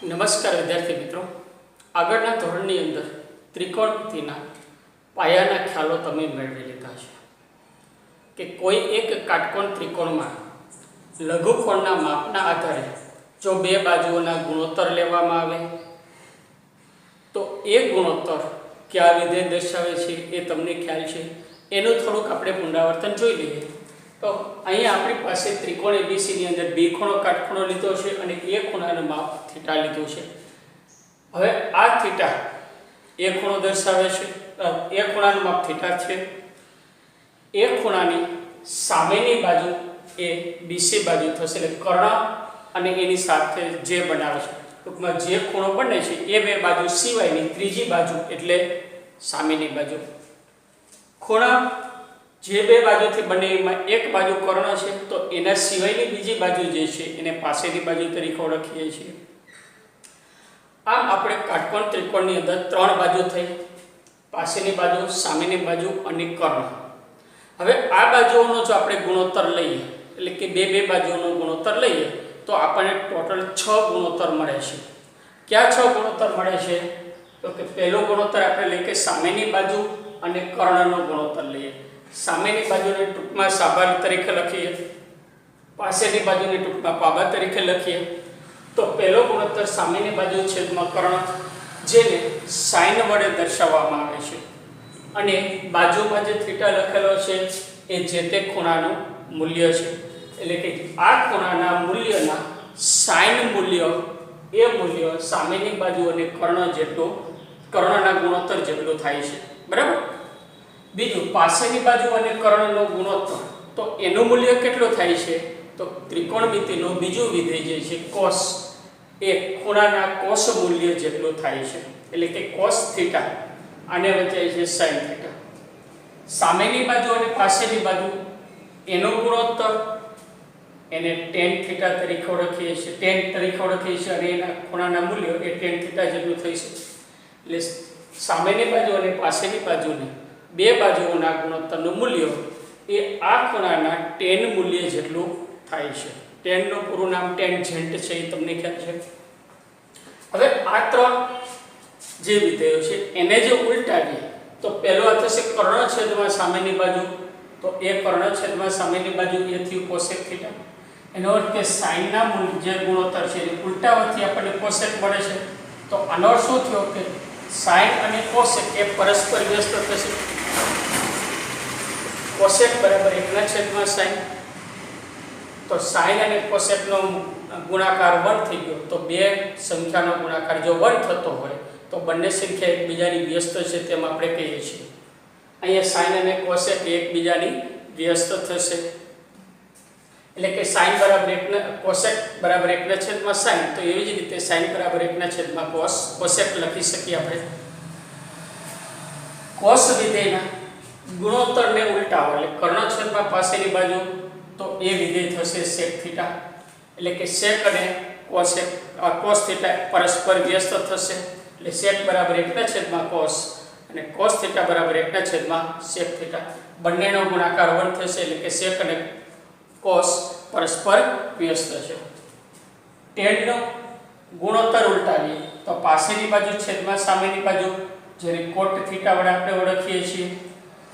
નમસ્કાર વિદ્યાર્થી મિત્રો, આગળના ધોરણની અંદર ત્રિકોણમિતિના પાયાના ખ્યાલો તમે મેળવી લીધા છે કે કોઈ એક કાટકોણ ત્રિકોણમાં લઘુકોણના માપના આધારે જો બે બાજુઓના ગુણોત્તર લેવામાં આવે તો એ ગુણોત્તર કયા વિધેય દર્શાવે છે એ તમને ખ્યાલ છે. એનું થોડુંક આપણે પુનરાવર્તન જોઈ લઈએ. તો અહીંયા આપણી પાસે ત્રિકોણ ABC ની અંદર બે ખૂણો કાટખૂણો લીધો છે અને એ ખૂણાનું માપ થીટા લીધું છે. હવે આ થીટા એ ખૂણો દર્શાવે છે, એ ખૂણાનું માપ થીટા છે. એ ખૂણાની સામેની બાજુ એ BC બાજુ થશે, એટલે કર્ણ અને એની સાથે જે બનાવે છે, ટૂંકમાં જે ખૂણો બને છે એ બે બાજુ સિવાયની ત્રીજી બાજુ એટલે સામેની બાજુ. ખૂણા જે બે બાજુથી બને એમાં એક બાજુ કર્ણ છે, તો એના સિવાયની બીજી બાજુ જે છે એને પાસેની બાજુ તરીકે ઓળખીએ છીએ. આમ આપણે કાટકોણ ત્રિકોણની અંદર ત્રણ બાજુ થઈ, પાસેની બાજુ, સામેની બાજુ અને કર્ણ. હવે આ બાજુઓનો જો આપણે ગુણોત્તર લઈએ, એટલે કે બે બે બાજુઓનો ગુણોત્તર લઈએ તો આપણને ટોટલ 6 ગુણોત્તર મળે છે. કયા 6 ગુણોત્તર મળે છે? તો કે પહેલો ગુણોત્તર આપણે લઈએ કે સામેની બાજુ અને કર્ણનો ગુણોત્તર લઈએ. સામેની બાજુને ટૂંકમાં સાબા તરીકે લખીએ, પાસેની બાજુને ટૂંકમાં પાબા તરીકે લખીએ. તો પહેલો ગુણોત્તર સામેની બાજુ છેદમાં કર્ણ, જેને સાઇન વડે દર્શાવવામાં આવે છે, અને બાજુમાં જે થીટા લખેલો છે એ જે તે ખૂણાનું મૂલ્ય છે. એટલે કે આ ખૂણાના મૂલ્યના સાઇન મૂલ્ય એ મૂલ્ય સામેની બાજુ અને કર્ણ જેટલું, કર્ણના ગુણોત્તર જેટલું થાય છે. બરાબર. બીજું, પાસેની બાજુ અને કર્ણનો ગુણોત્તર, તો એનું મૂલ્ય કેટલું થાય છે? તો ત્રિકોણમિતિનું બીજું વિધેય જે છે cos, એ ખૂણાના cos મૂલ્ય જેટલું થાય છે. એટલે કે cos થીટા, આને વચ્ચે છે sin થીટા. સામેની બાજુ અને પાસેની બાજુ એનો ગુણોત્તર એને tan થીટા તરીકે ઓળખીએ છીએ, અને એના ખૂણાના મૂલ્યો એ tan થીટા જેટલું થઈ છે. એટલે સામેની બાજુ અને પાસેની બાજુની બે બાજુઓના ગુણોત્તરનું મૂલ્ય એ આ ખૂણાના tan મૂલ્ય જેટલું થાય છે. tan નું પૂરું નામ ટેન્જેન્ટ છે, એ તમને ખ્યાલ છે. હવે આ ત્રણ જે વિધેયો છે એને જો ઉલટાવીએ તો પહેલો આ થશે કર્ણ છેદમાં સામેની બાજુ, તો એ કર્ણ છેદમાં સામેની બાજુ એ થયું કોસેક થીટા. એનો અર્થ કે sin ના મૂલ્ય જે ગુણોત્તર છે એ ઉલટાવાથી આપણને કોસેક મળે છે. તો આનો અર્થ શું થયો કે sin અને કોસેક એ પરસ્પર વ્યસ્ત થશે. કોસેક બરાબર 1/sin, તો sin અને cosec નો ગુણાકાર 1 થઈ ગયો. તો બે સંખ્યાનો ગુણાકાર જો 1 થતો હોય તો બંને સંખ્યા એકબીજાની વ્યસ્ત છે તેમ આપણે કહીએ છીએ. અહીંયા sin અને cosec એકબીજાની વ્યસ્ત થશે. એટલે કે sin બરાબર 1 cosec બરાબર 1/sin, તો એવી જ રીતે sin બરાબર 1/cos cosec લખી શકીએ આપણે. cos વિધેયના ગુણોત્તરને ઉલટાવો એટલે કર્ણ છેદમાં પાસેની બાજુ, તો એ વિધેય થશે sec થીટા. એટલે કે sec અને cosec cos થીટા પરસ્પર વ્યસ્ત થશે. એટલે sec બરાબર 1/cos અને cos થીટા બરાબર 1/sec થીટા. બંનેનો ગુણાકાર 1 થશે. એટલે કે sec અને cos પરસ્પર વ્યસ્ત છે. tan નો ગુણોત્તર ઉલટાવીએ તો પાસેની બાજુ છેદમાં સામેની બાજુ, જેને cot થીટા વડે આપણે ઓળખીએ છીએ.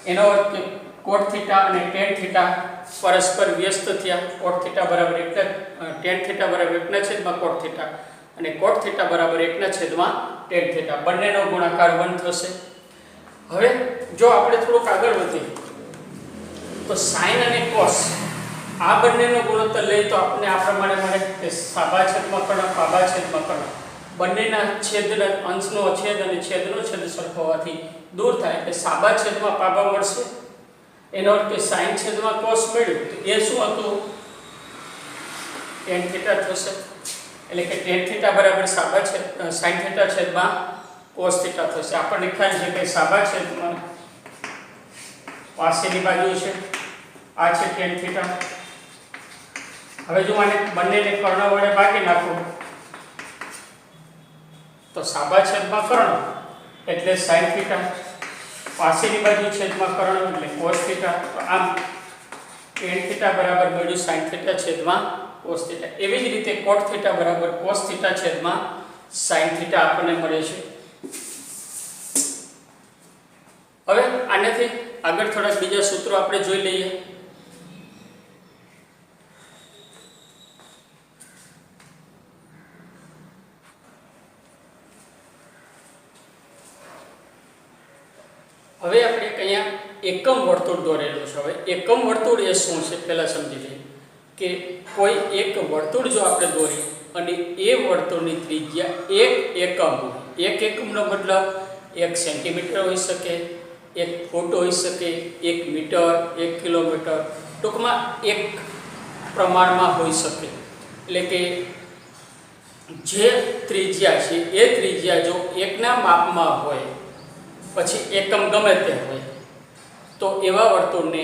એનો અર્થ કે cot થીટા અને tan થીટા પરસ્પર વ્યસ્ત થયા. cot થીટા બરાબર 1, tan થીટા બરાબર 1/cot થીટા અને cot થીટા બરાબર 1/tan થીટા. બંનેનો ગુણાકાર 1 થશે. હવે જો આપણે થોડુંક આગળ વધીએ તો sin અને cos આ બંનેનો ગુણોત્તર લઈએ તો આપણે આ પ્રમાણે મળે કે સાબા છેદમાં કર્ણ, પાબા છેદમાં કર્ણ. બંનેના છેદના અંશનો છેદ અને છેદનો છેદ સરખો હોવાથી દૂર થાય, એટલે સાબા છેદમાં પાબા મળશે. એનો અર્થ કે sin છેદમાં cos મળ્યું તો એ શું હતું? tan થીટા થશે. એટલે કે tan થીટા બરાબર સાબા છેદ sin થીટા છેદમાં cos થીટા થશે. આપણને ખ્યાલ છે કે સાબા છેદમાં પાસેની બાજુ છે, આ છે tan થીટા. હવે જો આને બંનેને કર્ણ વડે ભાગી નાખો તો સાબા છેદમાં કર્ણ એટલે sin થીટા, પાસેની બાજુ છેદમાં કર્ણ એટલે cos થીટા. તો આમ tan થીટા બરાબર મળ્યું sin થીટા છેદમાં cos થીટા. એવી જ રીતે cot થીટા બરાબર cos થીટા છેદમાં sin થીટા આપણને મળે છે। હવે આનાથી આગળ થોડા બીજા સૂત્રો આપણે જોઈ લઈએ। હવે આપણે અહીંયા એકમ વર્તુળ દોરેલું છે। હવે એકમ વર્તુળ એ શું છે પહેલા સમજી લઈએ કે કોઈ એક વર્તુળ જો આપણે દોરીએ અને એ વર્તુળની ત્રિજ્યા 1 એકમ હોય। 1 એકમનો મતલબ 1 સેન્ટીમીટર હોઈ શકે, 1 ફૂટ હોઈ શકે, 1 મીટર, 1 કિલોમીટર, ટૂંકમાં એક પ્રમાણમાં હોઈ શકે। એટલે કે જે ત્રિજ્યા છે એ ત્રિજ્યા જો એકના માપમાં હોય પછી એકમ ગમે તે હોય તો એવા વર્તુળને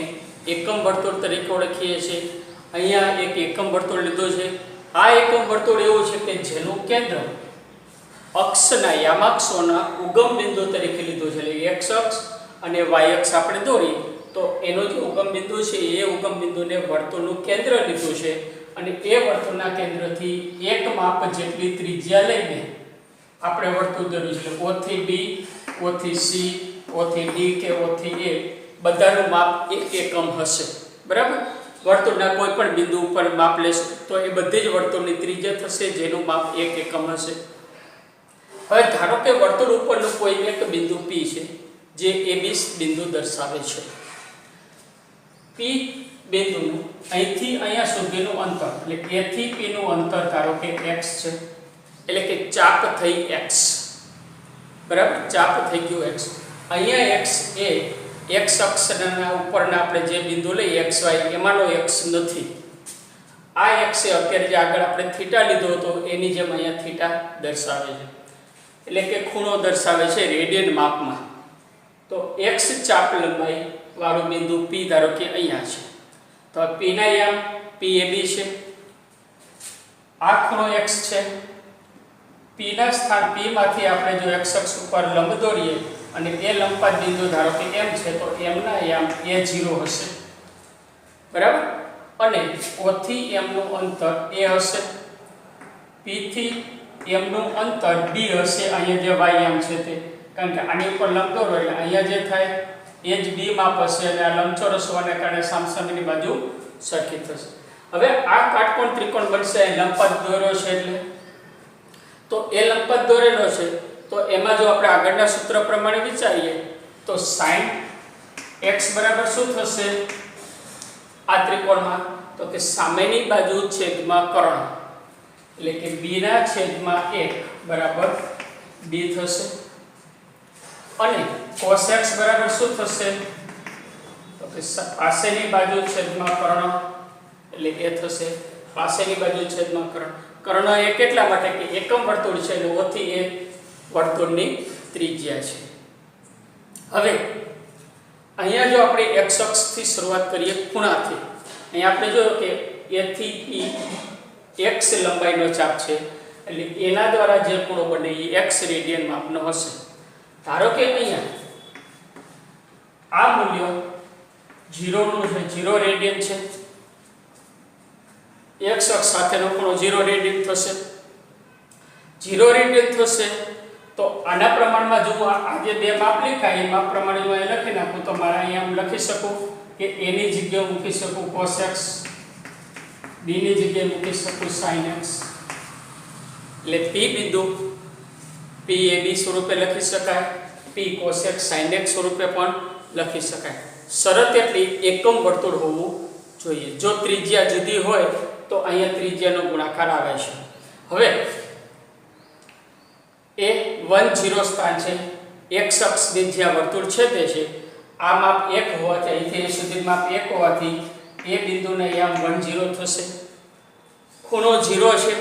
એકમ વર્તુળ તરીકે ઓળખીએ છીએ। અહીંયા એક એકમ વર્તુળ લીધો છે। આ એકમ વર્તુળ એવું છે કે જેનું કેન્દ્ર અક્ષના યામાક્ષોના ઉગમ બિંદુ તરીકે લીધું છે। એટલે x અક્ષ અને y અક્ષ આપણે દોરી તો એનો જે ઉગમ બિંદુ છે એ ઉગમ બિંદુને વર્તુળનું કેન્દ્ર લીધું છે અને એ વર્તુળના કેન્દ્રથી એક માપ જેટલી ત્રિજ્યા લઈને આપણે વર્તુળ દોર્યું છે। O થી B, O થી C, O થી D કે O થી A બધાનું માપ 1 એકમ હશે। બરાબર। વર્તુળના કોઈ પણ બિંદુ ઉપર માપ લેશું તો એ બધી જ વર્તુળની ત્રિજ્યા થશે જેનું માપ 1 એકમ હશે। હવે ધારો કે વર્તુળ ઉપરનું કોઈ એક બિંદુ P છે જે AB બિંદુ દર્શાવે છે। P બિંદુનું અહીંથી અહીંયા સુધીનું અંતર એટલે A થી P નું અંતર ધારો કે x છે। એટલે કે ચાપ થઈ x। બરાબર। ચાપ થઈ ગયું x। અહીંયા x એ x અક્ષના ઉપરના આપણે જે બિંદુ લઈએ xy એમાંનો x નથી। આ x એ અત્યારે જે આગળ આપણે થીટા લીધો હતો એની જેમ અહીંયા થીટા દર્શાવે છે। એટલે કે ખૂણો દર્શાવે છે રેડિયન માપમાં। તો x ચાપ લંબાઈ વાળું બિંદુ P ધારો કે અહીંયા છે તો P ના યામ PAB છે। આ ખૂણો x છે। P ના સ્થાન P માંથી આપણે જો x અક્ષ ઉપર લંબ દોરીએ અને એ લંબપાત બિંદુ ધારો કે m છે તો m ના યામ A0 હશે। બરાબર। અને O થી m નું અંતર a હશે। P થી m નું અંતર b હશે। અહીંયા જે y યામ છે તે કારણ કે આની ઉપર લંબ દોરો એટલે અહીંયા જે થાય એ જ b માપ હશે અને આ લંબચોરસ હોવાને કારણે સામસામેની બાજુ સરખી થશે। હવે આ કાટકોણ ત્રિકોણ બનશે લંબપથ દોર્યો છે એટલે તો એ લંબપથ દોરેલો છે તો એમાં જો આપણે આગળના સૂત્ર પ્રમાણે વિચારીએ તો sin x બરાબર શું થશે આ ત્રિકોણમાં તો કે સામેની બાજુ છેદમાં કર્ણ એટલે કે b ના છેદમાં 1 બરાબર b થશે। અને cos x બરાબર શું થશે તો કે પાસેની બાજુ છેદમાં કર્ણ એટલે એ થશે। પાસેની બાજુ છેદમાં કર્ણ। કર્ણ એ કેટલા માટે કે એકમ વર્તુળ છે એટલે O થી એ વર્તુળની ત્રિજ્યા છે। હવે અહીંયા જો આપણે x અક્ષથી શરૂઆત કરીએ ખૂણાથી અહીંયા આપણે જોયું કે A થી P x લંબાઈનો ચાપ છે એટલે એના દ્વારા જે ખૂણો બને એ x રેડિયન માપનો હશે। ધારો કે અહીંયા આ મૂલ્ય 0 નું છે 0 રેડિયન છે। x અક્ષ સાથેનો ખૂણો 0 રેડિયન થશે। 0 રેડિયન થશે તો આના પ્રમાણમાં જો આ જે બે માપ લખાય એ માપ પ્રમાણે જો અહીં લખી નાખું તો મારે અહીંયા હું લખી શકું કે a ની જગ્યાએ મૂકી શકું cos x, b ની જગ્યાએ મૂકી શકું sin x। એટલે p બિંદુ PAB સ્વરૂપે લખી શકાય, p cos x sin x સ્વરૂપે પણ લખી શકાય। શરત એટલી એકમ વર્તુળ હોવું જોઈએ। જો ત્રિજ્યા જુદી હોય તો અહીંયા ત્રિજ્યાનો ગુણાકાર આવે છે। હવે એ 1 0 સ્થાન છે x અક્ષની જ્યાં વર્તુળ છેદે છે આ માપ 1 હોવાથી અહીંથી અહીં સુધી માપ 1 હોવાથી એ બિંદુને અહીંયા 1 0 થશે। ખૂણો 0 છે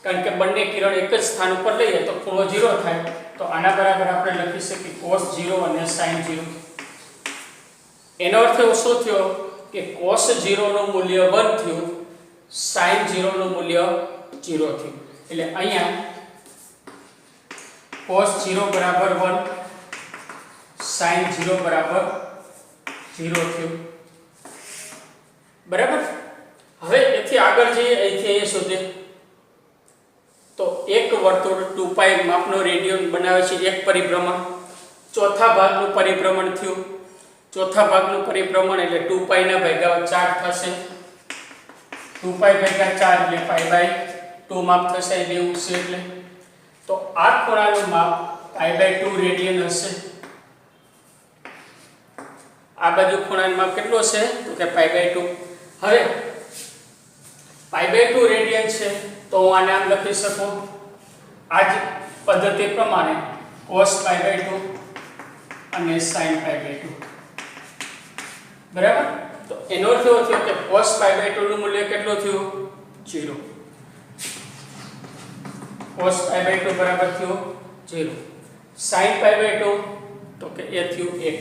કારણ કે બંને કિરણ એક જ સ્થાન ઉપર લઈએ તો ખૂણો 0 થાય તો આના બરાબર આપણે લખી શકીએ cos 0 અને sin 0। એનો અર્થ એવો શું થયો કે cos 0 નું મૂલ્ય 1 થયું, sin 0 નું મૂલ્ય 0 થયું। એટલે અહીંયા cos 0 બરાબર 1, sin 0 બરાબર 0 થયું। બરાબર। હવે એથી આગળ જઈએ અહીંથી અહીંયા સુધી તો એક વર્તુળ 2π માપનો રેડિયન બનાવે છે એક પરિભ્રમણ, ચોથા ભાગનું પરિભ્રમણ થયું, ચોથા ભાગનું પરિભ્રમણ એટલે 2π ના ભાગ્યા 4 થશે, 2π ભાગ્યા 4 એટલે π/2 માપ થશે એ બેવું છે એટલે તો આ ખૂણાનું માપ π/2 રેડિયન હશે. આ બાજુ ખૂણાનું માપ કેટલું હશે તો કે π/2. હવે π/2 રેડિયન છે તો હું આને આમ લખી શકું આ જ પદ્ધતિ પ્રમાણે cos π/2 અને sin π/2. બરાબર. તો એનો અર્થ એવો થયો કે cos π/2 નું મૂલ્ય કેટલું થયું 0. cos π/2 બરાબર થયું 0. sin π/2 તો કે એ થયું 1.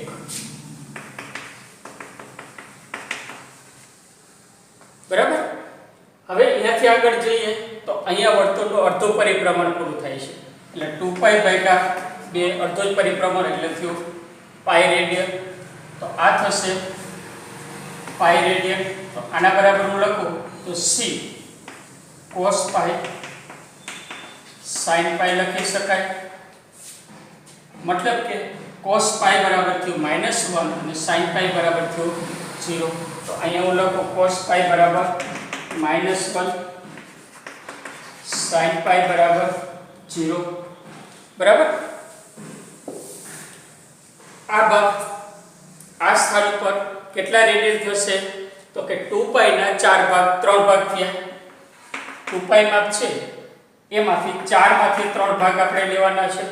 બરાબર. હવે અહીંયાથી આગળ જઈએ તો અહીંયા વર્તુળનું અડધું પરિભ્રમણ પૂરું થાય છે એટલે 2π ભાગ્યા 2 અડધું જ પરિભ્રમણ એટલે થયું π રેડિયન. તો આ થશે π રેડિયન. તો આના બરાબર હું લખું તો c cos π sin π લખી શકાય. મતલબ કે cos π બરાબર થયું -1 અને sin π બરાબર થયું 0. તો અહીંયા હું લખું cos π બરાબર -1 sin π બરાબર 0. બરાબર. આ ભાગ આ સ્થાન ઉપર કેટલા રેડિયન થશે તો કે 2π ના 4 ભાગ 3 ભાગ થયા. 2π માપ છે એમાંથી 4 માંથી 3 ભાગ આપણે લેવાના છે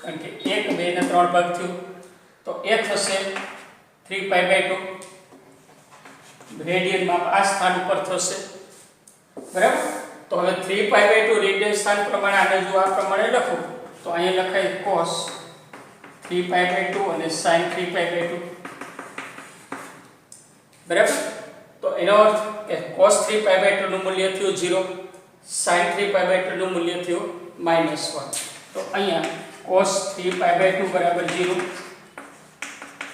કારણ કે 1 2 ને 3 ભાગ થયું તો એ થશે 3π/2 રેડિયન માપ આ સ્થાન ઉપર થશે. બરાબર. તો હવે 3π/2 રેડિયન સ્થાન પ્રમાણે આને જો આ પ્રમાણે લખો તો અહીંયા લખાય cos 3π/2 અને sin 3π/2. બરાબર. તો એનો અર્થ કે cos 3π/2 નું મૂલ્ય થયું 0, sin 3π/2 નું મૂલ્ય થયું -1. તો અહીંયા cos 3π/2 બરાબર 0,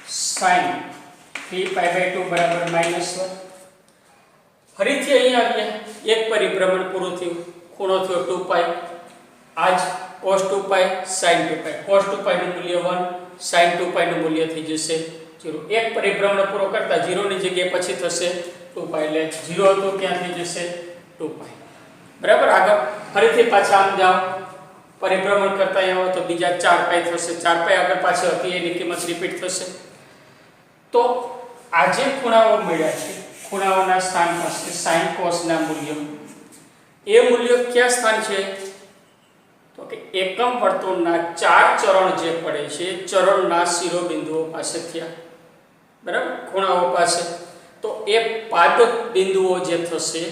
sin 3π/2 બરાબર -1. ફરીથી અહીંયા આવીએ એક પરિભ્રમણ પૂરું થયું, ખૂણો થયો 2π. આજ cos 2π sin 2π. cos 2π નું મૂલ્ય 1, sin 2π નું મૂલ્ય થઈ જશે 0. એક પરિભ્રમણ પૂરો કરતા 0 ની જગ્યાએ પછી થશે 2π એટલે 0 હતું ક્યાં થઈ જશે 2π. બરાબર. આગળ ફરીથી પાછા આમ જાઓ પરિભ્રમણ કરતા આવો તો બીજા 4π થશે. 4π આગળ પાછળ હતી એની કિંમત રિપીટ થશે. તો આ જે ખૂણાઓ મળ્યા છે ખૂણાઓના સ્થાન પાસે sin cos ના મૂલ્યો એ મૂલ્યો કયા સ્થાન છે તો કે એકમ વર્તુળના 4 ચરણ જે પડે છે ચરણના શિરોબિંદુઓ પાસે થયા. બરાબર. ખૂણાઓ પાસે તો એ પાદ બિંદુઓ જે થશે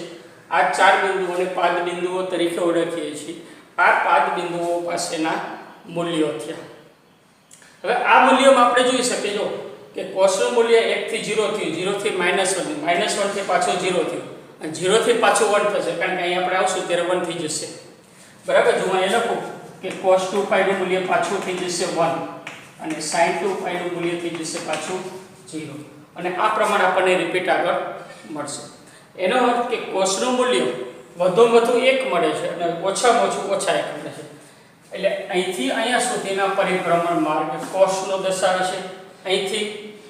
આ 4 બિંદુઓને પાદ બિંદુઓ તરીકે ઓળખીએ છીએ. આ પાદ બિંદુઓ પાસેના મૂલ્યો થયા. હવે આ મૂલ્યોમાં આપણે જોઈ શકીએ જો કે cos નું મૂલ્ય 1 થી 0 થયું, 0 થી -1, -1 થી પાછો 0 થયું અને 0 થી પાછો 1 થશે કારણ કે અહીં આપણે આવશું ત્યારે 1 થઈ જશે. બરાબર. જો હું એ લખું કે cos 2π નું મૂલ્ય પાછું થઈ જશે 1 અને sin 2π નું મૂલ્ય થઈ જશે પાછું 0 અને આ પ્રમાણે આપણને રિપીટ આગળ મળશે. એનો અર્થ કે cos નું મૂલ્ય વધુમાં વધુ 1 મળે છે અને ઓછામાં ઓછું ઓછા 1 મળે છે. એટલે અહીંથી અહીંયા સુધીના પરિભ્રમણ માર્ગ cos નો દર્શાવે છે. અહીંથી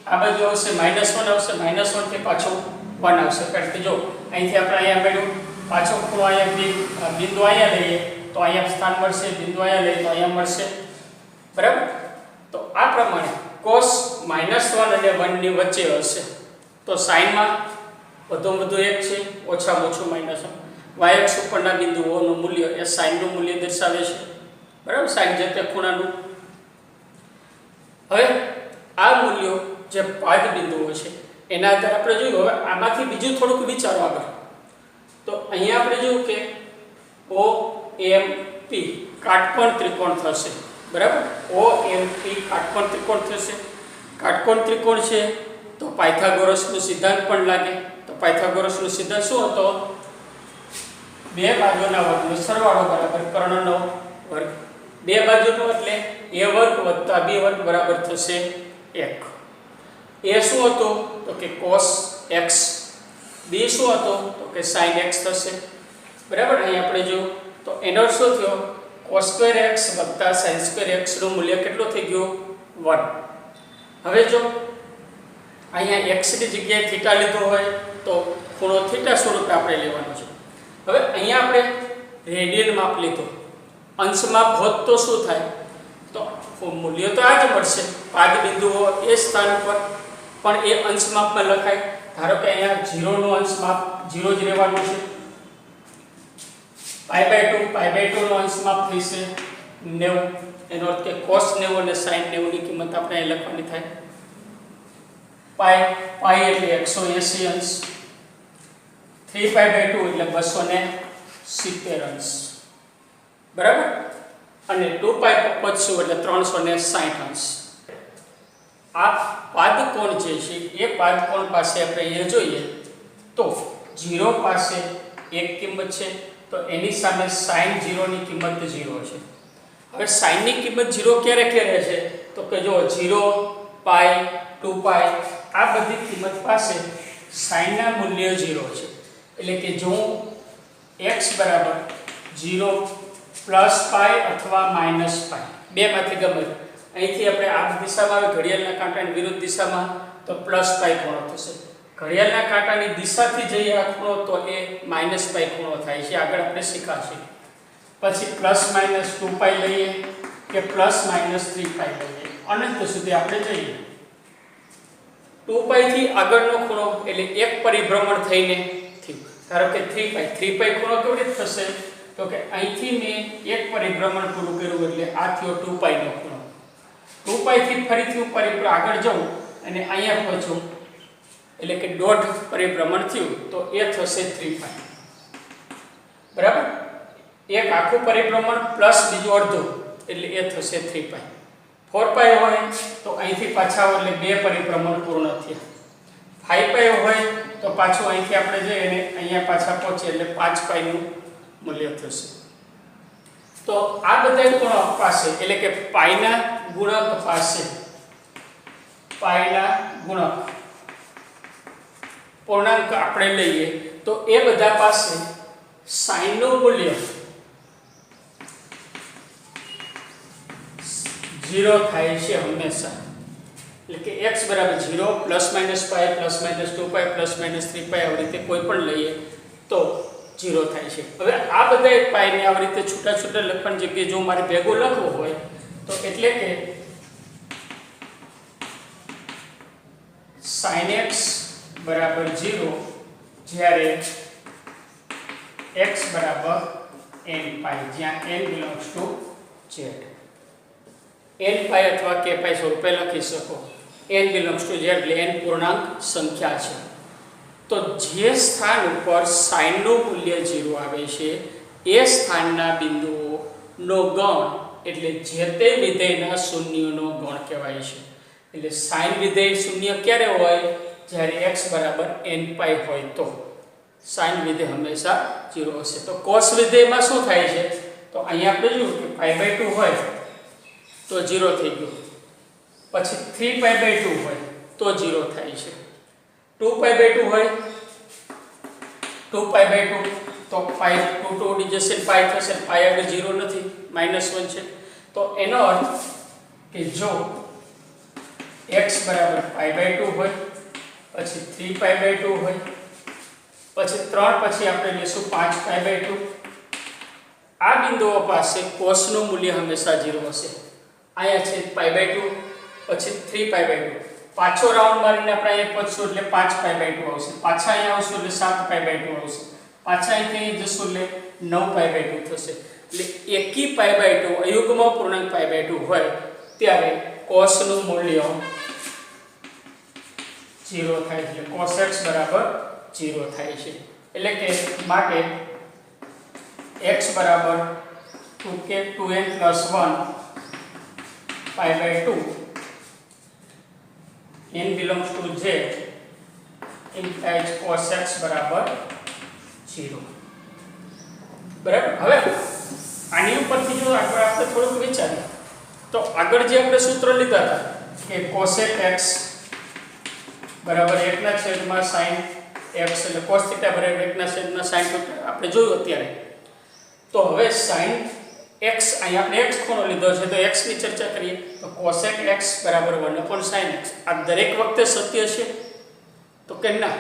આ બાજુ આવશે -1 આવશે, -1 થી પાછું 1 આવશે કારણ કે જો અહીંથી આપણે અહીંયા મળ્યું પાછો ખૂણો અહીંયા બિંદુ અહીંયા લઈએ તો અહીંયા સ્થાન મળશે, બિંદુ અહીંયા લઈએ તો અહીંયા મળશે. બરાબર. તો આ પ્રમાણે cos -1 અને 1 ની વચ્ચે હશે તો sin માં વધુમાં વધુ 1 છે, ઓછામાં ઓછું -1. y અક્ષ ઉપરના બિંદુઓનું મૂલ્ય એ sin નું મૂલ્ય દર્શાવે છે. બરાબર. sin જે તે ખૂણાનું. હવે આ મૂલ્યો જે પાદ બિંદુઓ છે એના આધારે આપણે જોયું. હવે આમાંથી બીજું થોડુંક વિચારો આગળ. તો અહીંયા આપણે જોયું કે OMP કાટકોણ ત્રિકોણ થશે. બરાબર. OMP કાટકોણ ત્રિકોણ થશે. કાટકોણ ત્રિકોણ છે તો પાયથાગોરસનો સિદ્ધાંત પણ લાગે. તો પાયથાગોરસનો સિદ્ધાંત શું હતો? બે બાજુના વર્ગનો સરવાળો બરાબર કર્ણનો વર્ગ. બે બાજુનો એટલે a વર્ગ વત્તા b વર્ગ બરાબર થશે 1. a શું હતો તો કે cos x, b શું હતો તો કે sin x થશે. બરાબર. અહીં આપણે જો તો એનો શું થયો cos સ્ક્વેર x વત્તા sin સ્ક્વેર x નું મૂલ્ય કેટલું થઈ ગયું 1. હવે જો અહીંયા x ની જગ્યાએ થીટા લીધો હોય તો ખૂણો થીટા સ્વરૂપે આપણે લેવાનો છે. હવે અહીંયા આપણે રેડિયન માપ લીધો, અંશ માપ હોત તો શું થાય? તો મૂલ્ય તો આ જ મળશે, પાદ બિંદુઓ એ સ્થાન પર, પણ એ અંશ માપમાં લખાય. ધારો કે અહીંયા 0 નું અંશ માપ 0 જ રહેવાનું છે, π/2 નો અંશ માપ થશે 90. એનો અર્થ કે cos 90 અને sin 90 ની કિંમત આપણે અહીં લખવાની થાય. π એટલે 180 અંશ, 3π/2 એટલે 270 અંશ, બરાબર. અને 2π પચ્છું એટલે 360 અંશ. આ પાદકોણ જે છે એ પાદકોણ પાસે આપણે અહીંયા જોઈએ તો 0 પાસે એક કિંમત છે, તો એની સામે sin 0 ની કિંમત 0 છે. હવે sin ની કિંમત 0 ક્યારે ક્યારે છે? તો કે જો 0, π, 2π આ બધી કિંમત પાસે sin ના મૂલ્ય 0 છે. એટલે કે જો x બરાબર 0 પ્લસ π અથવા માઈનસ π બેમાંથી ગમે, અહીંથી આપણે આ દિશામાં આવે ઘડિયાળના કાંટાની વિરુદ્ધ દિશામાં તો પ્લસ π ખૂણો થશે. ઘડિયાળના કાંટાની દિશાથી જઈએ આ ખૂણો તો એ માઈનસ π ખૂણો થાય છે. આગળ આપણે શીખાશે. પછી પ્લસ માઈનસ 2π લઈએ કે પ્લસ માઈનસ 3π લઈએ, અનંત સુધી આપણે જઈએ. 2π થી આગળનો ખૂણો એટલે એક પરિભ્રમણ થઈને થયું. ધારો કે 3π ખૂણો કેવી રીતે થશે? તો કે અહીંથી મેં એક પરિભ્રમણ પૂરું કર્યું એટલે આ થયો 2π નો ખૂણો. 2π થી ફરીથી હું આગળ જાઉં અને અહીંયા પહોંચું એટલે કે દોઢ પરિભ્રમણ થયું તો એ થશે 3π, બરાબર. એક આખું પરિભ્રમણ પ્લસ બીજું અડધું એટલે એ થશે 3π. 4π હોય તો અહીંથી પાછા આવો એટલે બે પરિભ્રમણ પૂર્ણ થયા. 5π હોય તો પાછું અહીંથી આપણે જઈએ અને અહીંયા પાછા પહોંચીએ એટલે 5π નું મૂલ્ય થશે. તો આ બધા ખૂણા પાસે એટલે કે પાઈના ગુણક પાસે, પાઈના ગુણક પૂર્ણાંક આપણે લઈએ તો એ બધા પાસે sin નું મૂલ્ય 0 થાય છે હંમેશા. એટલે કે x બરાબર 0 plus minus π plus minus 2π plus minus 3π આવી રીતે કોઈ પણ લઈએ તો 0 થાય છે. હવે આ બધા પાઈને આવી રીતે છૂટા છૂટા લખવાની જગ્યાએ જો મારે ભેગું લખવું હોય તો એટલે કે sin x બરાબર 0 જ્યારે x બરાબર nπ, જ્યાં n belongs to z. nπ અથવા kπ સ્વરૂપે લખી શકો. n belongs to z એટલે n પૂર્ણાંક સંખ્યા છે. તો જે સ્થાન ઉપર sin નું મૂલ્ય 0 આવે છે એ સ્થાનના બિંદુઓનો ગણ એટલે જે તે વિધેયના શૂન્યનો ગણ કહેવાય છે. એટલે sin વિધેય શૂન્ય ક્યારે હોય? જ્યારે x બરાબર nπ હોય તો sin વિધેય હંમેશા 0 હશે. તો cos વિધેયમાં શું થાય છે? તો અહીંયા આપણે જોયું કે π/2 હોય તો 0 થઈ ગયું, પછી 3π/2 હોય તો 0 થાય છે, 2π/2 હોય 2π/2 તો π 2 ઉડી જશે, π થશે, π આગળ 0 નથી, -1 છે. તો એનો અર્થ કે જો x બરાબર π/2 હોય, પછી 3π/2 હોય, પછી 3 પછી આપણે લેશું 5π/2, આ બિંદુઓ પાસે cos નું મૂલ્ય હંમેશા 0 હશે. અહીંયા છે π/2 પછી 3π/2, પાછો રાઉન્ડ મારીને આપણે અહીંયા પહોંચશું એટલે 5π/2 આવશે, પાછા અહીંયા આવશું એટલે 7π/2 આવશે, પાછા અહીંથી જશું એટલે 9π/2 થશે. એટલે એકી π/2 અયુગ્મ પૂર્ણાંક π/2 હોય ત્યારે cos નું મૂલ્ય 0 થાય છે. cos x બરાબર 0 થાય છે. એટલે કે માટે x બરાબર 2n + 1 π/2 n belongs to z implies cos x બરાબર 0. બરાબર. હવે આની ઉપરથી જો આપણે થોડુંક વિચારીએ તો આગળ જે આપણે સૂત્ર લીધા હતા કે cosec x બરાબર 1/sin x એટલે cos θ બરાબર 1/sin આપણે જોયું અત્યારે. તો હવે sin x અહીં આપણે x ખૂણો લીધો છે તો x ની ચર્ચા કરીએ તો cosec x બરાબર 1/sin x આ દરેક વખતે સત્ય છે તો કે ના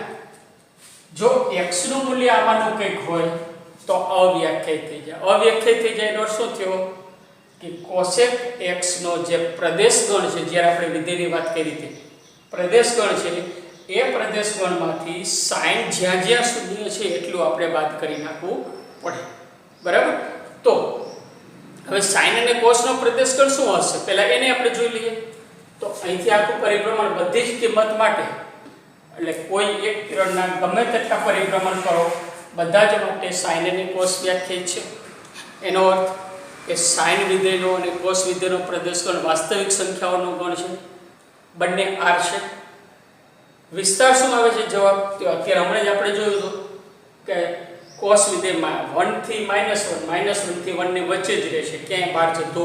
જો x નું મૂલ્ય આમાંનું કંઈક હોય તો અવ્યાખ્યાયિત થઈ જાય અવ્યાખ્યાયિત થઈ જાય એનો અર્થ શું થયો કે cosec x નો જે પ્રદેશ ગણ છે જ્યારે આપણે વિધેયની વાત કરી હતી પ્રદેશ ગણ છે એ પ્રદેશ ગણમાંથી sin જ્યાં જ્યાં શૂન્ય છે એટલું આપણે બાદ કરી નાખવું પડે બરાબર તો હવે sin અને cos નો પ્રદેશ ગણ શું હશે પહેલા એને આપણે જોઈ લઈએ તો અહીંથી આખું પરિભ્રમણ બધી જ કિંમત માટે એટલે કોઈ એક કિરણના ગમે તેટલા પરિભ્રમણ કરો બધા જ માટે sin અને cos વ્યાખ્યાયિત છે એનો અર્થ કે sin વિધેયનો અને cos વિધેયનો પ્રદેશ ગણ વાસ્તવિક સંખ્યાઓનો ગણ છે બંને r છે વિસ્તાર શું આવે છે જવાબ તો અત્યારે હમણાં જ આપણે જોયું હતું કે cos વિધેયમાં 1 થી -1 -1 થી 1 ની વચ્ચે જ રહેશે ક્યાંય બહાર જતો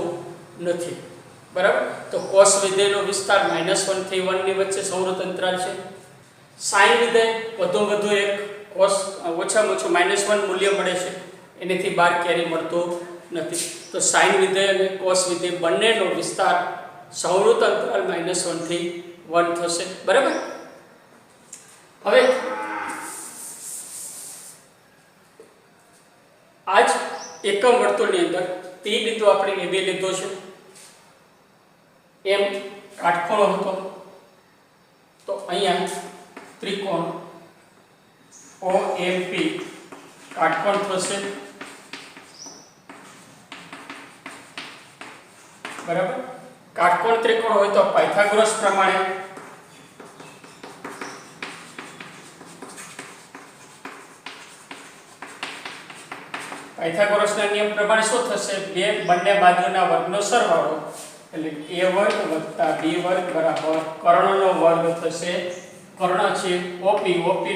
નથી બરાબર તો cos વિધેયનો વિસ્તાર -1 થી 1 ની વચ્ચે સંવૃત અંતરાલ છે sin વિધેય વધુ એક cos ઓછામાં ઓછું -1 મૂલ્ય મળે છે એનેથી બહાર ક્યારેય મળતો નથી તો sin વિધેય અને cos વિધેય બંનેનો વિસ્તાર સંવૃત અંતરાલ -1 થી 1 થશે બરાબર હવે આજ એકમ વર્તુળની અંદર P બિંદુ આપણે AB લીધો છે એમ કાટખૂણો હતો તો અહીંયા ત્રિકોણ OMP કાટકોણ થશે બરાબર કાટકોણ ત્રિકોણ હોય તો પાયથાગોરસ પ્રમાણે પાયથાગોરસના નિયમ પ્રમાણે શું થશે બંને બાજુના વર્ગનો સરવાળો એટલે a વર્ગ વત્તા b વર્ગ બરાબર કર્ણનો વર્ગ થશે કર્ણ છે OP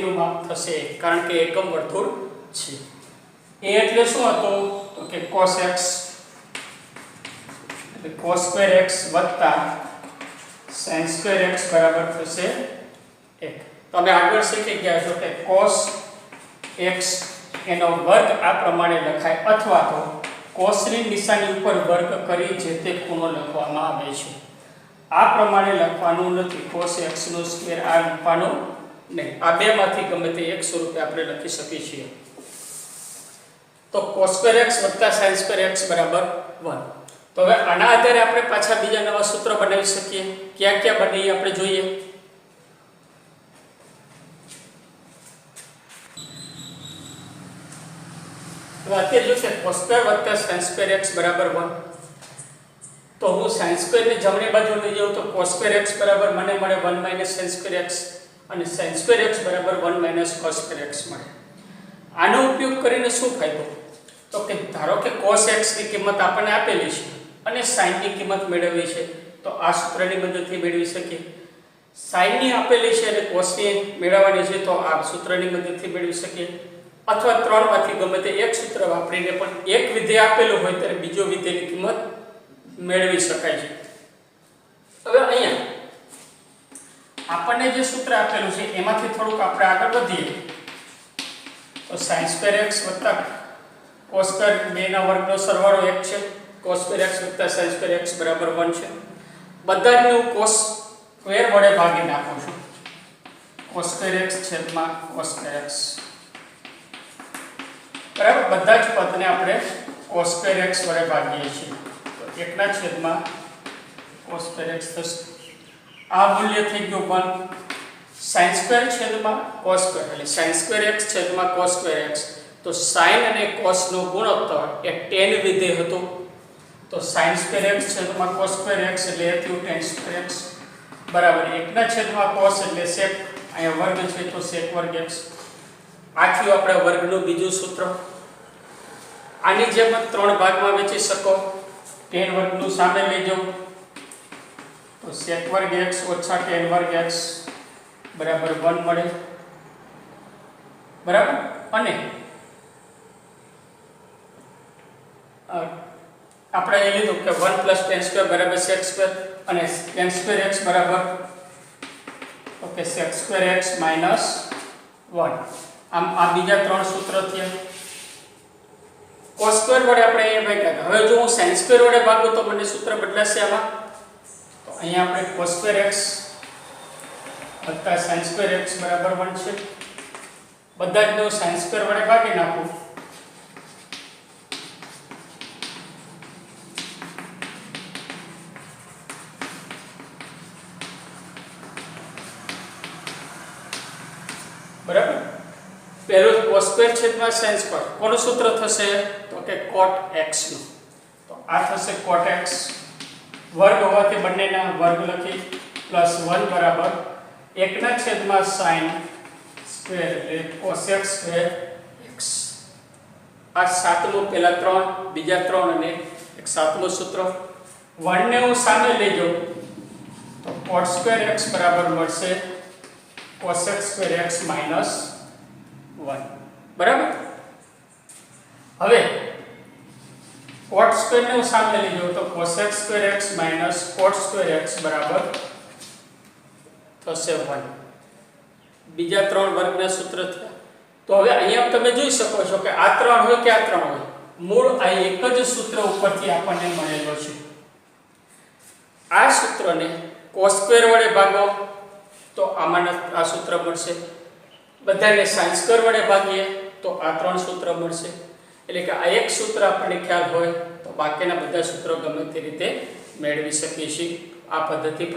નું માપ થશે કારણ કે એકમ વર્તુળ છે a એટલે શું હતું તો કે cos x એટલે cos square x વત્તા sin square x બરાબર થશે 1 તમે આગળ શીખી ગયા છો કે cos x એનો વર્ગ આ પ્રમાણે લખાય અથવા તો cos ની નિશાની ઉપર વર્ગ કરી જે તે ખૂણો લખવામાં આવે છે આ પ્રમાણે લખવાનું નથી cos x નો સ્ક્વેર આ લખવાનું નહીં આ બેમાંથી ગમે તે એક સ્વરૂપે આપણે લખી શકીએ છીએ તો cos square x sin square x બરાબર 1 તો હવે આના આધારે આપણે પાછા બીજા નવા સૂત્ર બનાવી શકીએ ક્યાં બને આપણે જોઈએ તો અત્યારે જો છે cos square sin square x બરાબર 1 તો હું sin square ને જમણી બાજુ લઈ જાઉં તો cos square x બરાબર મને મળે 1 - sin square x અને sin square x બરાબર 1 - cos square x મળે આનો ઉપયોગ કરીને શું ફાયદો તો કે ધારો કે cos x ની કિંમત આપણને આપેલી છે અને sin ની કિંમત મેળવવી છે તો આ સૂત્રની મદદથી મેળવી શકીએ sin ની આપેલી છે અને cos ની મેળવવાની છે તો આ સૂત્રની મદદથી મેળવી શકીએ અથવા ત્રણમાંથી ગમે તે એક સૂત્ર વાપરીને પણ એક વિધેય આપેલું હોય ત્યારે બીજો વિધેયની કિંમત મેળવી શકાય છે હવે અહીંયા આપણને જે સૂત્ર આપેલું છે એમાંથી થોડુંક આપણે આગળ વધીએ તો sin square x cos square બેના વર્ગનો સરવાળો 1 છે cos square x sin square x બરાબર 1 છે બધાને હું cos સ્ક્વેર વડે ભાગી નાખું છું cos square x છેદમાં cos square x બરાબર બધા જ પદને આપણે cos square x વડે ભાગીએ છીએ તો 1 ના છેદમાં cos square x થશે આ મૂલ્ય થઈ ગયું 1 sin square છેદમાં cos square એટલે sin square x છેદમાં cos square x તો sin અને cos નો ગુણોત્તર એ tan વિધેય હતો તો sin square x છેદમાં cos square x એટલે એ થયું tan square x બરાબર 1 ના છેદમાં cos એટલે sec અહીંયા વર્ગ છે તો sec વર્ગ x આ થયું આપણા વર્ગનું બીજું સૂત્ર આની જેમ ત્રણ ભાગમાં વહેંચી શકો tan વર્ગનું સામે લઈ જાઓ તો sec વર્ગ x ઓછા tan વર્ગ x બરાબર 1 મળે બરાબર અને આપણે એ લીધું કે 1 + tan સ્ક્વેર બરાબર sec સ્ક્વેર અને tan સ્ક્વેર x બરાબર ઓકે sec સ્ક્વેર x - 1 આમ આ બીજા ત્રણ સૂત્ર થયા cos સ્ક્વેર વડે આપણે અહીંયા ભાગ્યા. હવે જો હું sin સ્ક્વેર વડે ભાગું તો મને સૂત્ર બદલાશે આમાં. તો અહીંયા આપણે cos સ્ક્વેર x વત્તા sin સ્ક્વેર x બરાબર 1 છે. બધા જ નો sin સ્ક્વેર વડે ભાગી નાખું. બરાબર. પહેલું cos સ્ક્વેર છેદમાં sin સ્ક્વેર. કોનું સૂત્ર થશે? તો કે cot x નું. તો આ થશે cot x વર્ગ હોવાથી બંનેના વર્ગ લખી પ્લસ 1 બરાબર 1 ના છેદમાં sin સ્ક્વેર એટલે cos x સ્ક્વેર x. આ સાતમું પહેલા 3 બીજા 3 અને એક સાતમું સૂત્ર. 1 ને હું સામે લઈ જાઉં તો cot સ્ક્વેર x બરાબર મળશે cos x square x minus 1. બરાબર. હવે cot સ્ક્વેર ને હું સામે લઈ જાઉં તો cos x square x minus cot square x બરાબર થશે 1. બીજા 3 વર્ગના સૂત્ર થયા. તો હવે અહીંયા તમે જોઈ શકો છો કે આ 3 હોય કે આ 3 હોય, મૂળ આ એક જ સૂત્ર ઉપરથી આપણને મળેલો છે. આ સૂત્રને cos સ્ક્વેર વડે ભાગો તો આમાં આ સૂત્ર મળશે. બધાને sin સ્ક્વેર વડે ભાગીએ તો આ 3 સૂત્ર મળશે. એટલે કે આ એક સૂત્ર આપણને ખ્યાલ હોય તો બાકીના બધા સૂત્રો ગમે તે રીતે મેળવી શકીએ છીએ આ પદ્ધતિ.